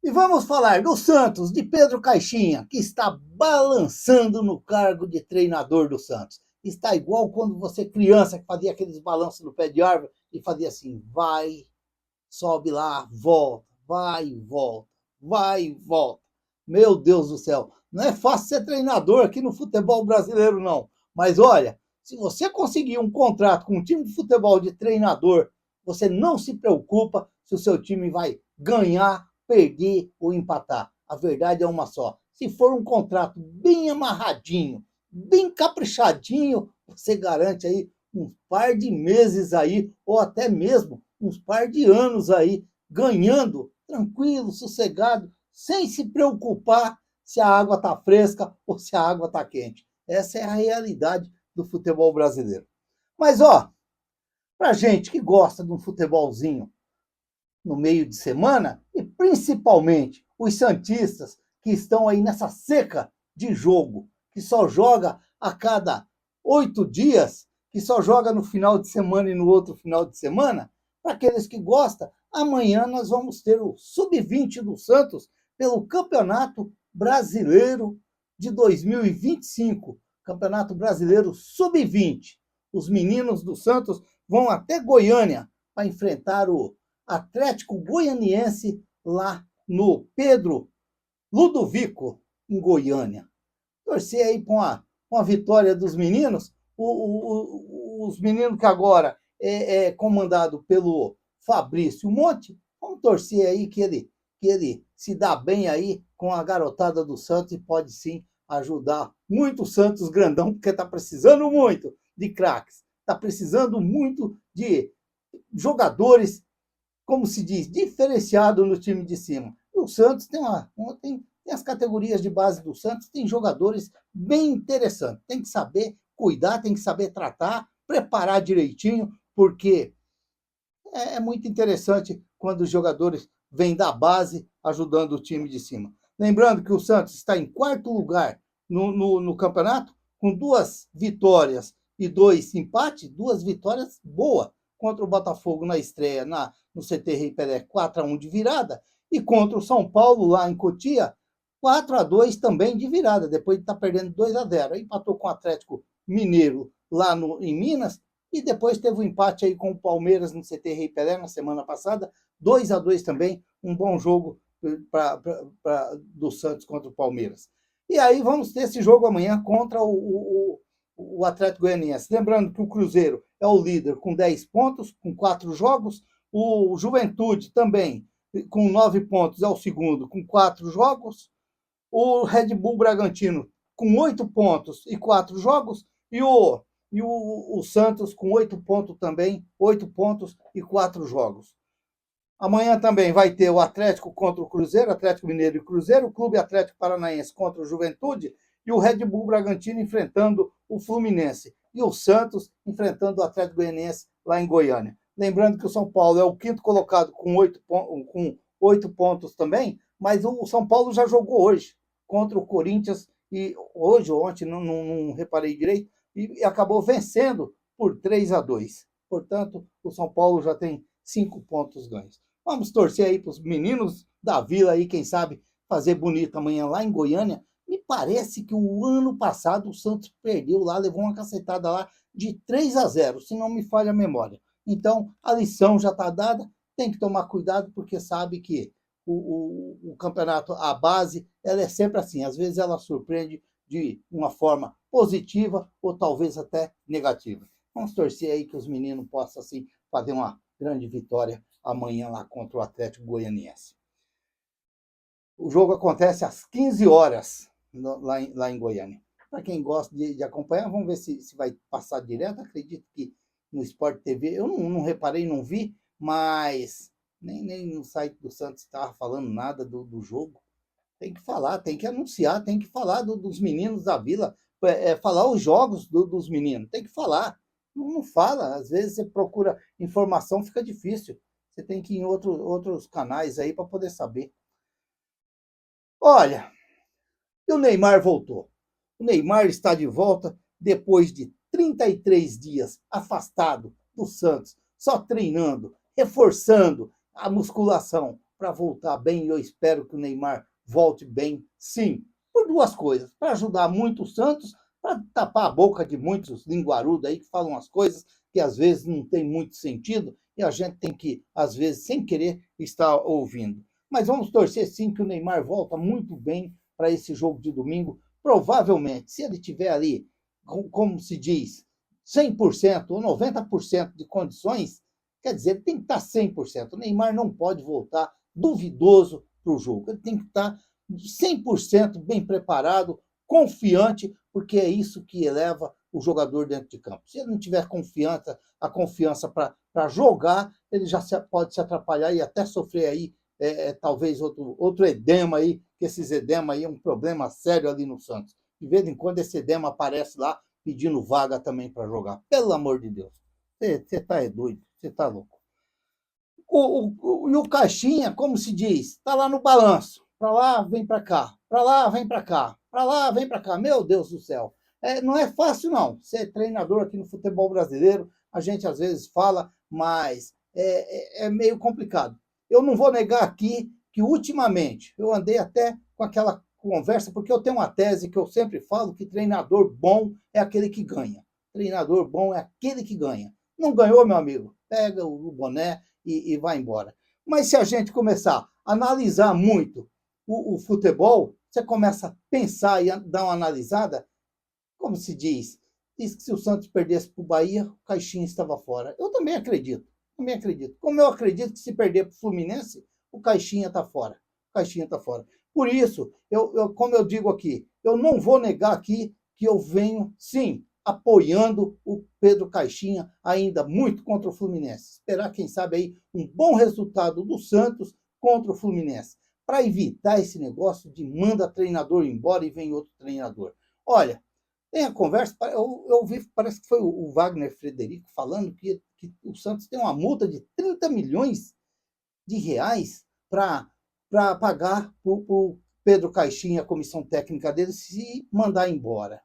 E vamos falar do Santos, de Pedro Caixinha, que está balançando no cargo de treinador do Santos. Está igual quando você, criança, que fazia aqueles balanços no pé de árvore e fazia assim, vai, sobe lá, volta, vai e volta, vai e volta. Meu Deus do céu, não é fácil ser treinador aqui no futebol brasileiro, não. Mas olha, se você conseguir um contrato com um time de futebol de treinador, você não se preocupa se o seu time vai ganhar, perder ou empatar. A verdade é uma só. Se for um contrato bem amarradinho, bem caprichadinho, você garante aí um par de meses aí, ou até mesmo uns par de anos aí, ganhando, tranquilo, sossegado, sem se preocupar se a água está fresca ou se a água está quente. Essa é a realidade do futebol brasileiro. Mas, ó, para gente que gosta de um futebolzinho no meio de semana, e principalmente os santistas que estão aí nessa seca de jogo, que só joga a cada 8 dias, que só joga no final de semana e no outro final de semana, para aqueles que gostam, amanhã nós vamos ter o Sub-20 do Santos pelo Campeonato Brasileiro de 2025. Campeonato Brasileiro Sub-20. Os meninos do Santos vão até Goiânia para enfrentar o Atlético Goianiense lá no Pedro Ludovico, em Goiânia. Torcer aí para uma vitória dos meninos, os meninos que agora é comandado pelo Fabrício Monte, vamos torcer aí que ele se dá bem aí com a garotada do Santos e pode sim ajudar muito o Santos grandão, porque está precisando muito de craques, está precisando muito de jogadores, como se diz, diferenciado no time de cima. O Santos tem as categorias de base do Santos, tem jogadores bem interessantes. Tem que saber cuidar, tem que saber tratar, preparar direitinho, porque é muito interessante quando os jogadores vêm da base ajudando o time de cima. Lembrando que o Santos está em quarto lugar no campeonato, com 2 vitórias e 2 empates, 2 vitórias boas contra o Botafogo na estreia no CT Rei Pelé, 4-1 de virada, e contra o São Paulo lá em Cotia, 4-2 também de virada, depois de estar perdendo 2-0. Empatou com o Atlético Mineiro lá em Minas, e depois teve um empate aí com o Palmeiras no CT Rei Pelé na semana passada, 2-2 também, um bom jogo do Santos contra o Palmeiras. E aí vamos ter esse jogo amanhã contra o Atlético Goianiense. Lembrando que o Cruzeiro é o líder com 10 pontos, com 4 jogos, o Juventude também com 9 pontos é o segundo, com 4 jogos, o Red Bull Bragantino com 8 pontos e 4 jogos, e o Santos com 8 pontos também, 8 pontos e 4 jogos. Amanhã também vai ter o Atlético contra o Cruzeiro, Atlético Mineiro e Cruzeiro, o Clube Atlético Paranaense contra o Juventude e o Red Bull Bragantino enfrentando o Fluminense. E o Santos enfrentando o Atlético Goianiense lá em Goiânia. Lembrando que o São Paulo é o quinto colocado com 8 pontos também, mas o São Paulo já jogou hoje contra o Corinthians, e hoje ou ontem, não reparei direito, e acabou vencendo por 3-2. Portanto, o São Paulo já tem 5 pontos ganhos. Vamos torcer aí para os meninos da Vila aí, quem sabe, fazer bonito amanhã lá em Goiânia. Me parece que o ano passado o Santos perdeu lá, levou uma cacetada lá de 3-0, se não me falha a memória. Então, a lição já está dada, tem que tomar cuidado, porque sabe que o campeonato, a base, ela é sempre assim. Às vezes ela surpreende de uma forma positiva ou talvez até negativa. Vamos torcer aí que os meninos possam, assim, fazer uma grande vitória amanhã lá contra o Atlético Goianiense. O jogo acontece às 15 horas lá em Goiânia. Para quem gosta de acompanhar, vamos ver se vai passar direto. Acredito que no Sport TV, eu não reparei, não vi, mas nem no site do Santos estava falando nada do jogo. Tem que falar, tem que anunciar, tem que falar dos meninos da Vila, falar os jogos dos meninos, tem que falar. Não fala, às vezes você procura informação, fica difícil. Você tem que ir em outros canais aí para poder saber. Olha, e o Neymar voltou. O Neymar está de volta depois de 33 dias afastado do Santos, só treinando, reforçando a musculação. para voltar bem, e eu espero que o Neymar volte bem, sim, por duas coisas: para ajudar muito o Santos, para tapar a boca de muitos linguarudos aí que falam as coisas que às vezes não tem muito sentido e a gente tem que, às vezes, sem querer, estar ouvindo. Mas vamos torcer sim que o Neymar volta muito bem para esse jogo de domingo. Provavelmente, se ele tiver ali, como se diz, 100% ou 90% de condições, quer dizer, ele tem que estar 100%. O Neymar não pode voltar duvidoso para o jogo. Ele tem que estar 100% bem preparado, confiante, porque é isso que eleva o jogador dentro de campo. Se ele não tiver confiança, a confiança para jogar, ele já pode se atrapalhar e até sofrer aí talvez outro edema aí, que esses edema aí é um problema sério ali no Santos. De vez em quando esse edema aparece lá pedindo vaga também para jogar. Pelo amor de Deus. Você tá doido, você tá louco. E o Caixinha, como se diz, está lá no balanço. Para lá, vem para cá. Para lá, vem para cá. Para lá, vem para cá. Meu Deus do céu. Não é fácil, não. Ser treinador aqui no futebol brasileiro, a gente às vezes fala, mas é meio complicado. Eu não vou negar aqui que, ultimamente, eu andei até com aquela conversa, porque eu tenho uma tese que eu sempre falo, que treinador bom é aquele que ganha. Treinador bom é aquele que ganha. Não ganhou, meu amigo? Pega o boné e vai embora. Mas se a gente começar a analisar muito o futebol, você começa a pensar e a dar uma analisada, como se diz que se o Santos perdesse para o Bahia, o Caixinha estava fora. Eu também acredito. Como eu acredito que se perder para o Fluminense, o Caixinha está fora. O Caixinha está fora. Por isso, como eu digo aqui, eu não vou negar aqui que eu venho, sim, apoiando o Pedro Caixinha ainda muito contra o Fluminense. Esperar, quem sabe, aí um bom resultado do Santos contra o Fluminense, para evitar esse negócio de manda treinador embora e vem outro treinador. Olha, tem a conversa, eu vi, parece que foi o Wagner Frederico falando que o Santos tem uma multa de 30 milhões de reais para pagar para o Pedro Caixinha, a comissão técnica dele, se mandar embora.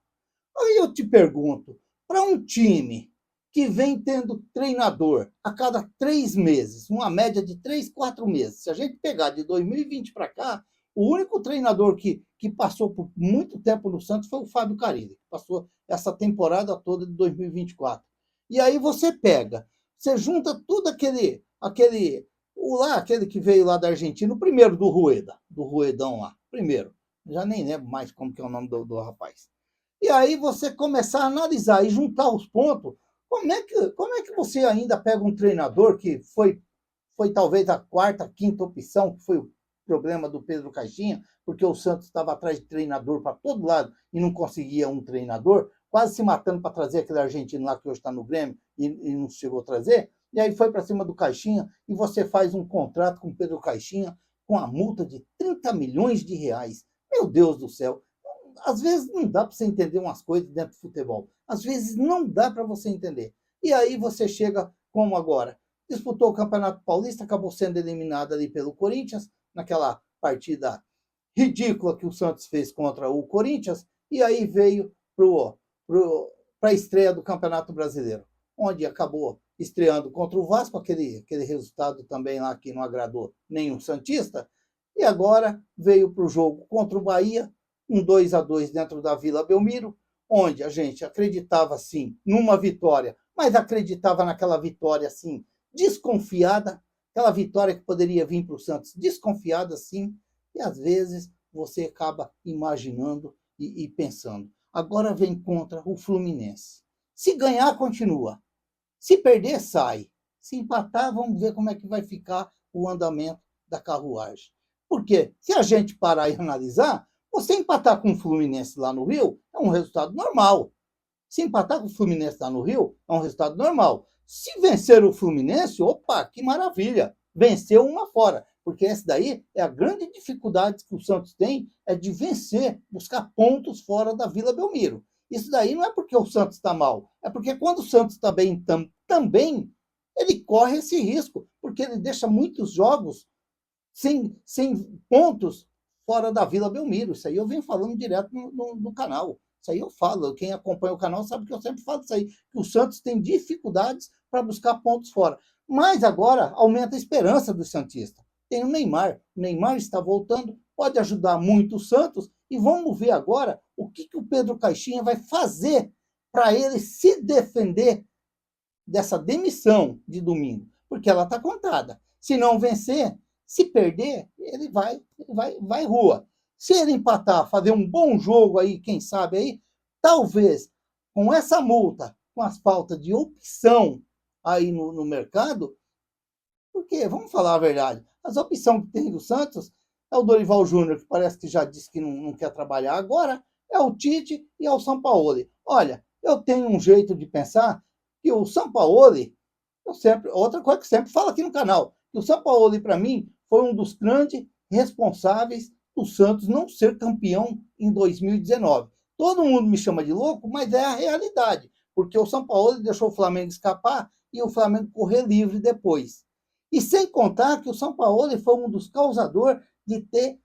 Aí eu te pergunto, para um time que vem tendo treinador a cada 3 meses, uma média de 3, 4 meses, se a gente pegar de 2020 para cá, o único treinador que passou por muito tempo no Santos foi o Fábio Carille, que passou essa temporada toda de 2024. E aí você pega, você junta tudo aquele que veio lá da Argentina, o primeiro do Ruedão lá, primeiro. Já nem lembro mais como que é o nome do rapaz. E aí você começar a analisar e juntar os pontos, como é que você ainda pega um treinador que foi talvez a quarta, quinta opção, que foi o problema do Pedro Caixinha, porque o Santos estava atrás de treinador para todo lado e não conseguia um treinador, quase se matando para trazer aquele argentino lá que hoje está no Grêmio e não chegou a trazer, e aí foi para cima do Caixinha e você faz um contrato com o Pedro Caixinha com a multa de 30 milhões de reais. Meu Deus do céu! Às vezes não dá para você entender umas coisas dentro do futebol. Às vezes não dá para você entender. E aí você chega como agora. Disputou o Campeonato Paulista, acabou sendo eliminado ali pelo Corinthians, naquela partida ridícula que o Santos fez contra o Corinthians, e aí veio para a estreia do Campeonato Brasileiro, onde acabou estreando contra o Vasco, aquele resultado também lá que não agradou nenhum santista, e agora veio para o jogo contra o Bahia, um 2-2 dentro da Vila Belmiro, onde a gente acreditava, sim, numa vitória, mas acreditava naquela vitória, assim, desconfiada, aquela vitória que poderia vir para o Santos desconfiada, sim, e às vezes você acaba imaginando e pensando. Agora vem contra o Fluminense. Se ganhar, continua. Se perder, sai. Se empatar, vamos ver como é que vai ficar o andamento da carruagem. Porque se a gente parar e analisar, você empatar com o Fluminense lá no Rio é um resultado normal. Se empatar com o Fluminense lá no Rio é um resultado normal. Se vencer o Fluminense, opa, que maravilha! Venceu uma fora. Porque essa daí é a grande dificuldade que o Santos tem, é de vencer, buscar pontos fora da Vila Belmiro. Isso daí não é porque o Santos está mal, é porque quando o Santos está bem também, ele corre esse risco, porque ele deixa muitos jogos sem pontos fora da Vila Belmiro. Isso aí eu venho falando direto no canal. Isso aí eu falo. Quem acompanha o canal sabe que eu sempre falo isso aí, que o Santos tem dificuldades para buscar pontos fora. Mas agora aumenta a esperança do santista. tem o Neymar. O Neymar está voltando, pode ajudar muito o Santos. E vamos ver agora o que o Pedro Caixinha vai fazer para ele se defender dessa demissão de domingo, porque ela está contada. Se não vencer, se perder, ele vai rua. Se ele empatar, fazer um bom jogo aí, quem sabe aí, talvez com essa multa, com as faltas de opção aí no mercado, porque, vamos falar a verdade, as opções que tem do Santos é o Dorival Júnior, que parece que já disse que não quer trabalhar agora, é o Tite e é o Sampaoli. Olha, eu tenho um jeito de pensar que o Sampaoli, outra coisa que eu sempre falo aqui no canal, que o Sampaoli, para mim, foi um dos grandes responsáveis do Santos não ser campeão em 2019. Todo mundo me chama de louco, mas é a realidade, porque o Sampaoli deixou o Flamengo escapar e o Flamengo correr livre depois. E sem contar que o Sampaoli foi um dos causadores de ter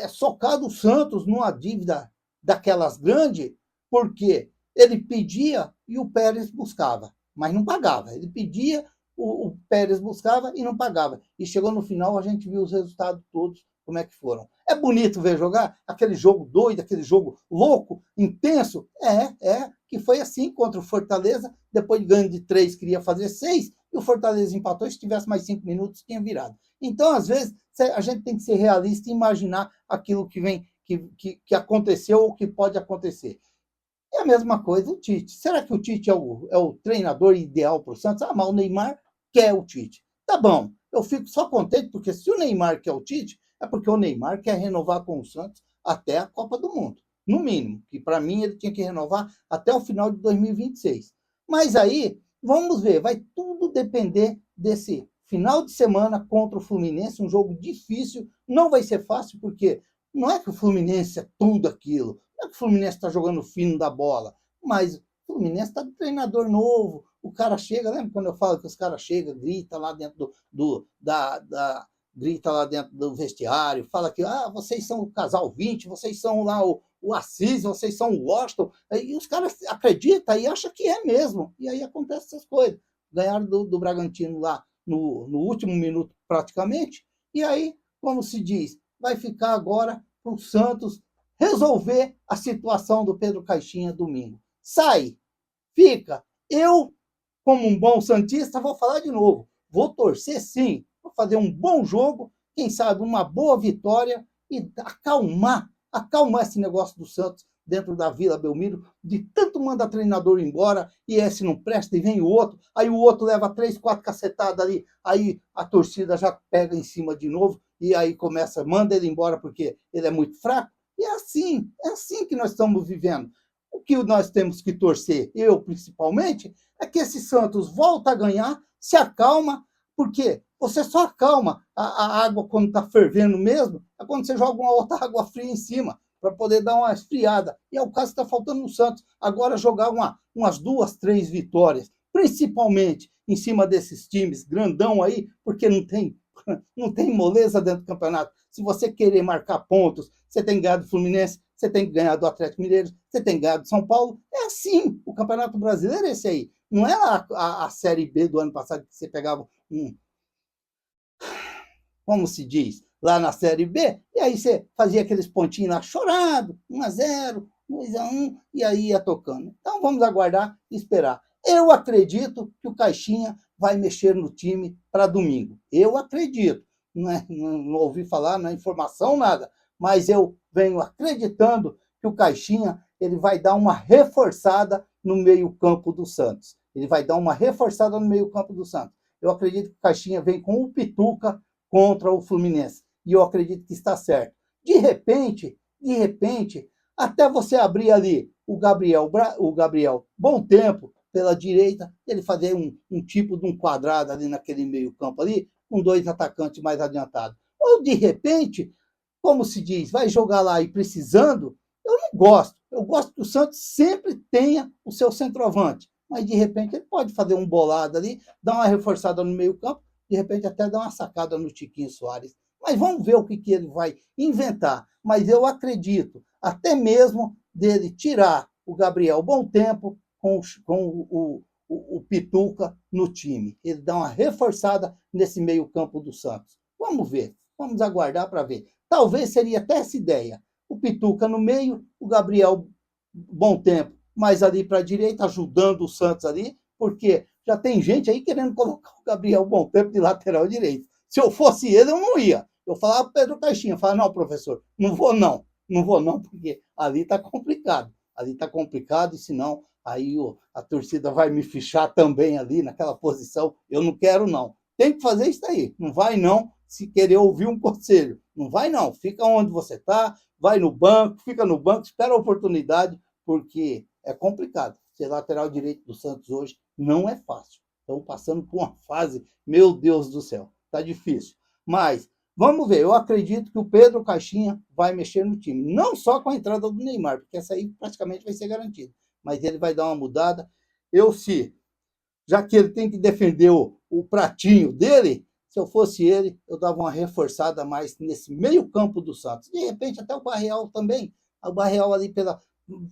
socado o Santos numa dívida daquelas grandes, porque ele pedia e o Pérez buscava, mas não pagava. Ele pedia, o Pérez buscava e não pagava. E chegou no final, a gente viu os resultados todos, como é que foram. É bonito ver jogar aquele jogo doido, aquele jogo louco, intenso. Que foi assim contra o Fortaleza. Depois de ganho de 3, queria fazer 6, e o Fortaleza empatou. Se tivesse mais 5 minutos, tinha virado. Então, às vezes, a gente tem que ser realista e imaginar aquilo que aconteceu ou que pode acontecer. É a mesma coisa o Tite. Será que o Tite é o treinador ideal para o Santos? Ah, mas o Neymar quer o Tite. Tá bom, eu fico só contente, porque se o Neymar quer o Tite, é porque o Neymar quer renovar com o Santos até a Copa do Mundo. No mínimo, que para mim ele tinha que renovar até o final de 2026. Mas aí, vamos ver, vai tudo depender desse final de semana contra o Fluminense, um jogo difícil, não vai ser fácil, porque não é que o Fluminense é tudo aquilo, não é que o Fluminense está jogando fino da bola, mas o Fluminense está de treinador novo, o cara chega, lembra quando eu falo que os caras chegam, grita lá dentro grita lá dentro do vestiário, fala que vocês são o casal 20, vocês são lá o Assis, vocês são o Washington, e os caras acreditam e acham que é mesmo, e aí acontecem essas coisas. Ganharam do Bragantino lá no último minuto praticamente, e aí, como se diz, vai ficar agora para o Santos resolver a situação do Pedro Caixinha domingo. Sai, fica. Eu, como um bom santista, vou falar de novo. Vou torcer sim, vou fazer um bom jogo, quem sabe uma boa vitória e acalmar esse negócio do Santos dentro da Vila Belmiro, de tanto mandar treinador embora, e esse não presta, e vem o outro, aí o outro leva 3, 4 cacetadas ali, aí a torcida já pega em cima de novo, e aí manda ele embora porque ele é muito fraco. E é assim que nós estamos vivendo. O que nós temos que torcer, eu principalmente, é que esse Santos volta a ganhar, se acalma, porque você só acalma a água quando está fervendo mesmo, é quando você joga uma outra água fria em cima, para poder dar uma esfriada. E é o caso que está faltando no Santos. Agora jogar umas 2, 3 vitórias, principalmente em cima desses times grandão aí, porque não tem moleza dentro do campeonato. Se você querer marcar pontos, você tem que ganhar do Fluminense, você tem que ganhar do Atlético Mineiro, você tem que ganhar do São Paulo. É assim, o Campeonato Brasileiro é esse aí. Não é a Série B do ano passado que você pegava como se diz, lá na Série B, e aí você fazia aqueles pontinhos lá chorado, 1-0, 2-1, e aí ia tocando. Então vamos aguardar e esperar. Eu acredito que o Caixinha vai mexer no time para domingo. Eu acredito. Não ouvi falar, não é informação, nada. Mas eu venho acreditando que o Caixinha ele vai dar uma reforçada no meio-campo do Santos. Ele vai dar uma reforçada no meio-campo do Santos. Eu acredito que o Caixinha vem com o Pituca contra o Fluminense. E eu acredito que está certo. De repente, até você abrir ali o Gabriel, bom tempo, pela direita, ele fazer um tipo de um quadrado ali naquele meio-campo ali, com 2 atacantes mais adiantados. Ou, de repente, como se diz, vai jogar lá e precisando, eu não gosto. Eu gosto que o Santos sempre tenha o seu centroavante. Mas, de repente, ele pode fazer um bolado ali, dar uma reforçada no meio-campo, de repente até dar uma sacada no Tiquinho Soares. Mas vamos ver o que ele vai inventar. Mas eu acredito, até mesmo dele tirar o Gabriel Bom Tempo com o Pituca no time. Ele dá uma reforçada nesse meio-campo do Santos. Vamos ver Vamos aguardar para ver. Talvez seria até essa ideia. O Pituca no meio, o Gabriel Bom Tempo mais ali para a direita, ajudando o Santos ali, porque já tem gente aí querendo colocar o Gabriel Bom Tempo de lateral direito. Se eu fosse ele, eu não ia. Eu falava para Pedro Caixinha, falava, não, professor, não vou não, porque ali está complicado. Ali está complicado, e senão aí a torcida vai me fichar também ali naquela posição. Eu não quero, não. Tem que fazer isso aí. Não vai, não, se querer ouvir um conselho. Não vai, não. Fica onde você está, vai no banco, fica no banco, espera a oportunidade, porque é complicado. Ser lateral direito do Santos hoje não é fácil. Estão passando por uma fase, meu Deus do céu, tá difícil. Mas vamos ver, eu acredito que o Pedro Caixinha vai mexer no time. Não só com a entrada do Neymar, porque essa aí praticamente vai ser garantida. Mas ele vai dar uma mudada. Já que ele tem que defender o pratinho dele, se eu fosse ele, eu dava uma reforçada mais nesse meio campo do Santos. De repente até o Barreal também. O Barreal ali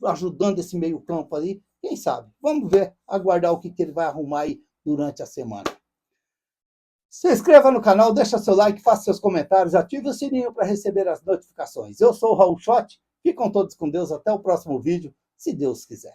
ajudando esse meio campo ali. Quem sabe? Vamos ver, aguardar o que ele vai arrumar aí durante a semana. Se inscreva no canal, deixa seu like, faça seus comentários, ative o sininho para receber as notificações. Eu sou o Raul Schott, ficam todos com Deus, até o próximo vídeo, se Deus quiser.